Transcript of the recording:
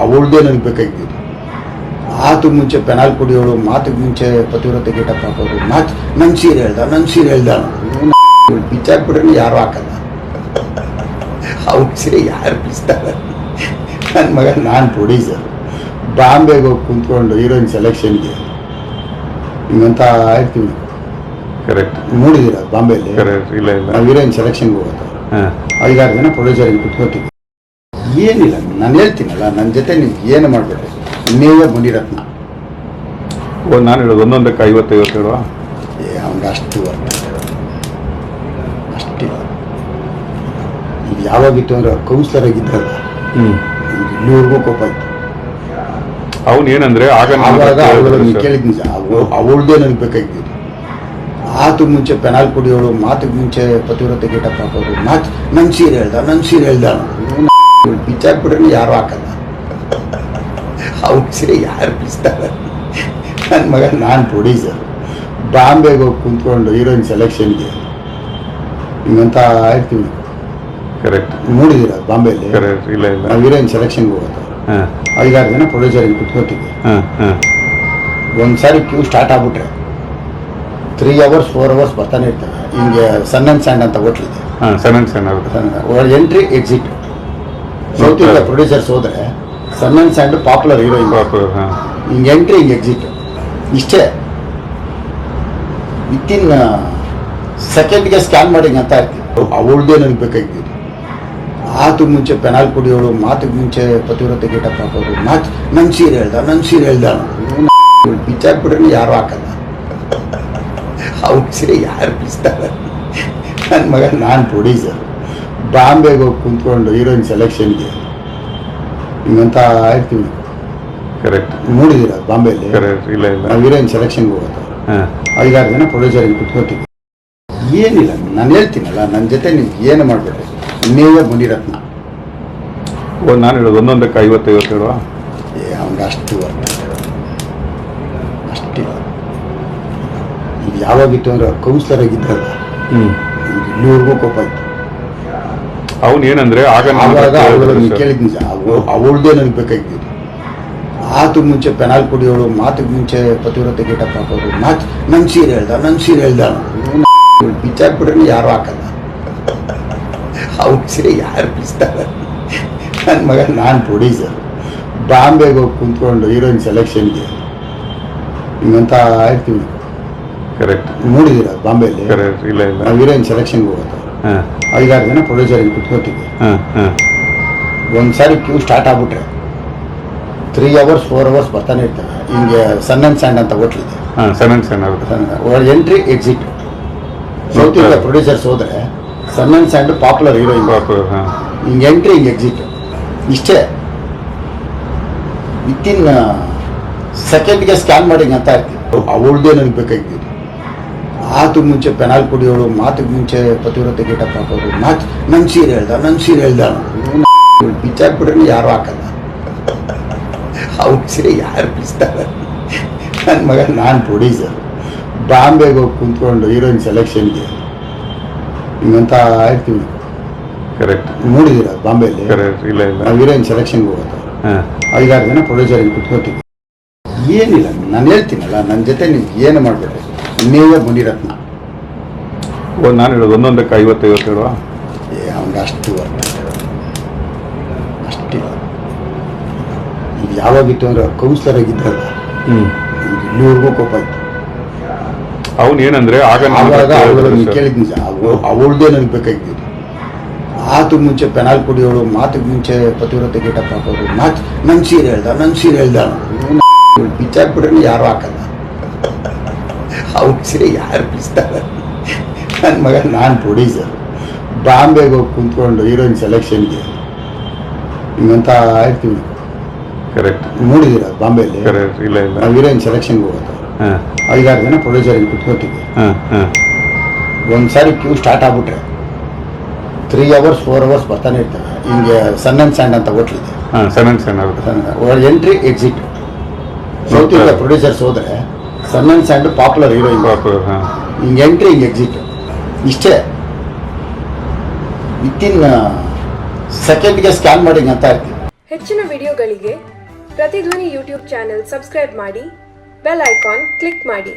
ಅವಳದೇ ನನಗೆ ಬೇಕಾಗಿದ್ದು. ಆತು ಮುಂಚೆ ಪೆನಾಲ್ ಕುಡಿಯೋಳು, ಮಾತಿಗೆ ಮುಂಚೆ ಪತಿವ್ರತೆ ಗೇಟಪ್ ಹಾಕೋರು, ಮಾತು ನನ್ನ ಸೀರೆ ಹೇಳ್ದ ಬಿಚ್ಚಾಕ್ಬಿಟ್ರೆ ಯಾರು ಹಾಕಲ್ಲ. ಅವ್ರ ಸೀರೆ ಯಾರು ಬಿಚ್ತಾರೆ? ನನ್ನ ಮಗ ನಾನು ಪ್ರೊಡ್ಯೂಸರ್, ಬಾಂಬೆಗೆ ಹೋಗಿ ಕುಂತ್ಕೊಂಡು ಹೀರೋಯಿನ್ ಸೆಲೆಕ್ಷನ್ಗೆ ಹಿಂಗಂತ ಇರ್ತೀವಿ. ಕರೆಕ್ಟ್. ನೋಡಿದ್ದೀರ ಬಾಂಬೆಯಲ್ಲಿ? ಇಲ್ಲ ಇಲ್ಲ. ನಾವು ಹೀರೋಯಿನ್ ಸೆಲೆಕ್ಷನ್ಗೆ ಹೋಗೋದು 5-6 ಜನ ಪ್ರೊಡ್ಯೂಸರ್ಗೆ ಕುತ್ಕೋತೀವಿ. ಏನಿಲ್ಲ, ನಾನು ಹೇಳ್ತೀನಲ್ಲ, ನನ್ನ ಜೊತೆ ನೀವು ಏನು ಮಾಡಬೇಡ್ರಿ, ನೀವೇ ಬಂದಿರತ್ನ. ನಾನು ಹೇಳೋದು ಒಂದೊಂದಕ್ಕೆ 50 ಹೇಳುವ. ಅವ್ನಿಗೆ ಅಷ್ಟು ಅಷ್ಟಿಲ್ಲ. ಈಗ ಯಾವಾಗಿತ್ತು ಅಂದ್ರೆ ಅವ್ರು ಕೌನ್ಸಿಲರ್ ಆಗಿದ್ರಲ್ಲ, ಇಲ್ಲಿವರೆಗೂ ಕೋಪ ಇತ್ತು. ಅವನು ಏನಂದ್ರೆ ಆವಾಗ ಕೇಳಿದ್ನಿ, ಅವಳದೇ ನನಗೆ ಬೇಕಾಗಿದ್ದು. ಆತು ಮುಂಚೆ ಪೆನಾಲ್ ಕುಡಿಯೋಳು, ಮಾತಿಗೆ ಮುಂಚೆ ಪತಿವ್ರತೆ ಗೇಟಪ್ ಹಾಕೋರು, ಮಾತು ನನ್ನ ಸೀರೆ ಹೇಳ್ದ ಬಿಚ್ಚಾಕ್ಬಿಟ್ರೆ ಯಾರು ಹಾಕಲ್ಲ. ಅವ್ರ ಸೀರೆ ಯಾರು ಬಿಚ್ತಾರೆ? ನನ್ನ ಮಗ ನಾನು ಪ್ರೊಡ್ಯೂಸರ್, ಬಾಂಬೆಗೆ ಹೋಗಿ ಕುಂತ್ಕೊಂಡು ಹೀರೋಯಿನ್ ಸೆಲೆಕ್ಷನ್ಗೆ ಹಿಂಗಂತ ಇರ್ತೀವಿ. ಕರೆಕ್ಟ್. ನೋಡಿದ್ದೀರ ಬಾಂಬೆಯಲ್ಲಿ? ಇಲ್ಲ ಇಲ್ಲ. ನಾವು ಹೀರೋಯಿನ್ ಸೆಲೆಕ್ಷನ್ಗೆ ಹೋಗೋದು 5-6 ಜನ ಪ್ರೊಡ್ಯೂಸರ್ಗೆ ಕುತ್ಕೋತೀವಿ. ಒಂದ್ಸಾರಿ ಕ್ಯೂ ಸ್ಟಾರ್ಟ್ ಆಗ್ಬಿಟ್ರೆ 3 hours 4 hours ಬರ್ತಾನೆ ಇರ್ತವೆ. ಹಿಂಗೆ ಸನ್ ಆ್ಯಂಡ್ ಸ್ಯಾಂಡ್ ಅಂತ ಹೋಟ್ಲಿದೆ, entry exit. South India producers ಹೋದ್ರೆ Sun and Sand popular heroine, ಹಿಂಗೆ ಎಂಟ್ರಿ ಹಿಂಗೆ ಎಕ್ಸಿಟ್. ಇಷ್ಟೇ, ವಿತಿನ್ ಸೆಕೆಂಡ್ಗೆ ಸ್ಕ್ಯಾನ್ ಮಾಡಿ ಅಂತ ಇರ್ತೀವಿ. ಅವಳದೇ ನನಗೆ ಬೇಕಾಗಿದ್ದು. ಆತು ಮುಂಚೆ ಪೆನಾಲ್ ಕುಡಿಯೋಳು, ಮಾತಿಗೆ ಮುಂಚೆ ಪತಿವ್ರತೆ ಗೇಟಪ್ ಹಾಕೋರು, ಮಾತು ನನ್ನ ಸೀರೆ ಹೇಳ್ದ ಬಿಚ್ಚಾಕ್ಬಿಟ್ರೆ ಯಾರು ಹಾಕಲ್ಲ. ಅವ್ರ ಸೀರೆ ಯಾರು ಬಿಚ್ತಾರೆ? ನನ್ನ ಮಗ ನಾನು ಪ್ರೊಡ್ಯೂಸರ್, ಬಾಂಬೆಗೆ ಹೋಗಿ ಕುಂತ್ಕೊಂಡು ಹೀರೋಯಿನ್ ಸೆಲೆಕ್ಷನ್ಗೆ ಹಿಂಗಂತ ಇರ್ತೀವಿ. ಕರೆಕ್ಟ್. ನೋಡಿದ್ದೀರ ಬಾಂಬೆಯಲ್ಲಿ? ಇಲ್ಲ ಇಲ್ಲ. ನಾವು ಹೀರೋಯಿನ್ ಸೆಲೆಕ್ಷನ್ಗೆ ಹೋಗೋದು 5-6 ಜನ ಪ್ರೊಡ್ಯೂಸರ್ಗೆ ಕುತ್ಕೋತೀವಿ. ಏನಿಲ್ಲ, ನಾನು ಹೇಳ್ತೀನಲ್ಲ, ನನ್ನ ಜೊತೆ ನೀವು ಏನು ಮಾಡಬೇಡ್ರಿ, ನೀವೇ ಬಂದಿರತ್ನ. ನಾನು ಹೇಳೋದು ಒಂದೊಂದಕ್ಕೆ 50 ಹೇಳುವ. ಅವ್ನಿಗೆ ಅಷ್ಟು ಅಷ್ಟಿಲ್ಲ. ಈಗ ಯಾವಾಗಿತ್ತು ಅಂದ್ರೆ ಅವ್ರು ಕೌನ್ಸಿಲರ್ ಆಗಿದ್ರಲ್ಲ, ಇಲ್ಲಿವರೆಗೂ ಕೋಪ ಇತ್ತು. ಅವನು ಏನಂದ್ರೆ ಆವಾಗ ಕೇಳಿದ್ನಿ, ಅವಳದೇ ನನಗೆ ಬೇಕಾಗಿದ್ದು. ಆತು ಮುಂಚೆ ಪೆನಾಲ್ ಕುಡಿಯೋಳು, ಮಾತಿಗೆ ಮುಂಚೆ ಪತಿವ್ರತೆ ಗೇಟಪ್ ಹಾಕೋರು, ಮಾತು ನನ್ನ ಸೀರೆ ಹೇಳ್ದ ಬಿಚ್ಚಾಕ್ಬಿಟ್ರೆ ಯಾರು ಹಾಕಲ್ಲ. ಅವ್ರ ಸೀರೆ ಯಾರು ಬಿಚ್ತಾರೆ? ನನ್ನ ಮಗ ನಾನು ಪ್ರೊಡ್ಯೂಸರ್, ಬಾಂಬೆಗೆ ಹೋಗಿ ಕುಂತ್ಕೊಂಡು ಹೀರೋಯಿನ್ ಸೆಲೆಕ್ಷನ್ಗೆ ಹಿಂಗಂತ ಇರ್ತೀವಿ. ಕರೆಕ್ಟ್. ನೋಡಿದ್ದೀರ ಬಾಂಬೆಯಲ್ಲಿ? ಇಲ್ಲ ಇಲ್ಲ. ನಾವು ಹೀರೋಯಿನ್ ಸೆಲೆಕ್ಷನ್ಗೆ ಹೋಗೋದು 5-6 ಜನ ಪ್ರೊಡ್ಯೂಸರ್ಗೆ ಕುತ್ಕೋತೀವಿ. ಒಂದ್ಸಾರಿ ಕ್ಯೂ ಸ್ಟಾರ್ಟ್ ಆಗ್ಬಿಟ್ರೆ 3 hours 4 hours ಬರ್ತಾನೆ ಇರ್ತವೆ. ಹಿಂಗೆ ಸನ್ ಆ್ಯಂಡ್ ಸ್ಯಾಂಡ್ ಅಂತ ಹೋಟ್ಲಿದೆ, entry exit. South India producers ಹೋದ್ರೆ Sun and Sand popular heroine, ಹಿಂಗೆ ಎಂಟ್ರಿ ಹಿಂಗೆ ಎಕ್ಸಿಟ್. ಇಷ್ಟೇ, ವಿತಿನ್ ಸೆಕೆಂಡ್ಗೆ ಸ್ಕ್ಯಾನ್ ಮಾಡಿ ಅಂತ ಇರ್ತೀವಿ. ಅವಳದೇ ನನಗೆ ಬೇಕಾಗಿದ್ದು. ಆತು ಮುಂಚೆ ಪೆನಾಲ್ ಕುಡಿಯೋಳು, ಮಾತಿಗೆ ಮುಂಚೆ ಪತಿವ್ರತೆ ಗೇಟಪ್ ಹಾಕೋರು, ಮಾತು ನನ್ನ ಸೀರೆ ಹೇಳ್ದ ಬಿಚ್ಚಾಕ್ಬಿಟ್ರೆ ಯಾರು ಹಾಕಲ್ಲ. ಅವ್ರ ಸೀರೆ ಯಾರು ಬಿಚ್ತಾರೆ? ನನ್ನ ಮಗ ನಾನು ಪ್ರೊಡ್ಯೂಸರ್, ಬಾಂಬೆಗೆ ಹೋಗಿ ಕುಂತ್ಕೊಂಡು ಹೀರೋಯಿನ್ ಸೆಲೆಕ್ಷನ್ಗೆ ಹಿಂಗಂತ ಇರ್ತೀವಿ. ಕರೆಕ್ಟ್. ನೋಡಿದ್ದೀರ ಬಾಂಬೆಯಲ್ಲಿ? ಇಲ್ಲ ಇಲ್ಲ. ನಾವು ಹೀರೋಯಿನ್ ಸೆಲೆಕ್ಷನ್ಗೆ ಹೋಗೋದು 5-6 ಜನ ಪ್ರೊಡ್ಯೂಸರ್ಗೆ ಕುತ್ಕೋತೀವಿ. ಏನಿಲ್ಲ, ನಾನು ಹೇಳ್ತೀನಲ್ಲ, ನನ್ನ ಜೊತೆ ನೀವು ಏನು ಮಾಡಬೇಡ್ರಿ, ನೀವೇ ಬಂದಿರತ್ನ. ನಾನು ಹೇಳೋದು ಒಂದೊಂದಕ್ಕೆ 50 ಹೇಳುವ. ಅವ್ನಿಗೆ ಅಷ್ಟು ಅಷ್ಟಿಲ್ಲ. ಈಗ ಯಾವಾಗಿತ್ತು ಅಂದ್ರೆ ಅವ್ರು ಕೌನ್ಸಿಲರ್ ಆಗಿದ್ರಲ್ಲ, ಇಲ್ಲಿವರೆಗೂ ಕೋಪ ಇತ್ತು. ಅವನು ಏನಂದ್ರೆ ಆವಾಗ ಕೇಳಿದ್ನಿ, ಅವಳದೇ ನನಗೆ ಬೇಕಾಗಿದ್ದು. ಆತು ಮುಂಚೆ ಪೆನಾಲ್ ಕುಡಿಯೋಳು, ಮಾತಿಗೆ ಮುಂಚೆ ಪತಿವ್ರತೆ ಗೇಟಪ್ ಹಾಕೋರು, ಮಾತು ನನ್ನ ಸೀರೆ ಹೇಳ್ದ ಬಿಚ್ಚಾಕ್ಬಿಟ್ರೆ ಯಾರು ಹಾಕಲ್ಲ. ಅವ್ರ ಸೀರೆ ಯಾರು ಬಿಚ್ತಾರೆ? ನನ್ನ ಮಗ ನಾನು ಪ್ರೊಡ್ಯೂಸರ್, ಬಾಂಬೆಗೆ ಹೋಗಿ ಕುಂತ್ಕೊಂಡು ಹೀರೋಯಿನ್ ಸೆಲೆಕ್ಷನ್ಗೆ ಹಿಂಗಂತ ಇರ್ತೀವಿ. ಕರೆಕ್ಟ್. ನೋಡಿದ್ದೀರ ಬಾಂಬೆಯಲ್ಲಿ? ಇಲ್ಲ ಇಲ್ಲ. ನಾವು ಹೀರೋಯಿನ್ ಸೆಲೆಕ್ಷನ್ಗೆ ಹೋಗೋದು 5-6 ಜನ ಪ್ರೊಡ್ಯೂಸರ್ಗೆ ಕುತ್ಕೋತೀವಿ. ಒಂದ್ಸಾರಿ ಕ್ಯೂ ಸ್ಟಾರ್ಟ್ ಆಗ್ಬಿಟ್ರೆ 3 hours 4 hours ಬರ್ತಾನೆ ಇರ್ತವೆ. ಹಿಂಗೆ ಸನ್ ಆ್ಯಂಡ್ ಸ್ಯಾಂಡ್ ಅಂತ ಹೋಟ್ಲಿದೆ, entry exit. South India producers ಹೋದ್ರೆ Sun and Sand popular heroine, ಹಿಂಗೆ ಎಂಟ್ರಿ ಹಿಂಗೆ ಎಕ್ಸಿಟ್. ಇಷ್ಟೇ, ವಿತಿನ್ ಸೆಕೆಂಡ್ಗೆ ಸ್ಕ್ಯಾನ್ ಮಾಡಿ ಅಂತ ಇರ್ತೀವಿ. ಹೆಚ್ಚಿನ ವಿಡಿಯೋಗಳಿಗೆ ಪ್ರತಿಧ್ವನಿ ಯೂಟ್ಯೂಬ್ ಚಾನೆಲ್ ಸಬ್ಸ್ಕ್ರೈಬ್ ಮಾಡಿ, ಬೆಲ್ ಐಕಾನ್ ಕ್ಲಿಕ್ ಮಾಡಿ.